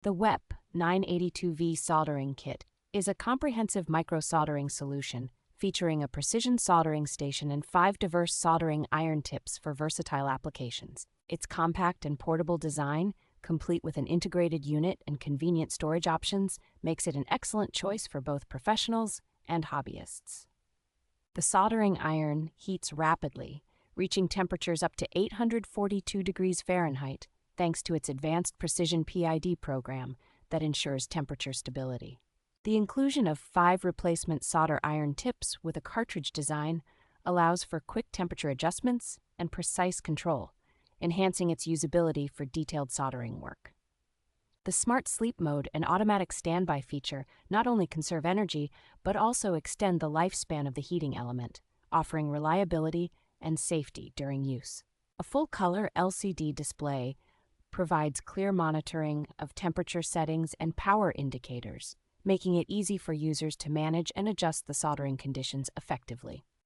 The WEP 982V Soldering Kit is a comprehensive micro-soldering solution featuring a precision soldering station and 5 diverse soldering iron tips for versatile applications. Its compact and portable design, complete with an integrated unit and convenient storage options, makes it an excellent choice for both professionals and hobbyists. The soldering iron heats rapidly, reaching temperatures up to 842 degrees Fahrenheit, thanks to its advanced precision PID program that ensures temperature stability. The inclusion of 5 replacement solder iron tips with a cartridge design allows for quick temperature adjustments and precise control, enhancing its usability for detailed soldering work. The Smart Sleep Mode and automatic standby feature not only conserve energy, but also extend the lifespan of the heating element, offering reliability and safety during use. A full-color LCD display provides clear monitoring of temperature settings and power indicators, making it easy for users to manage and adjust the soldering conditions effectively.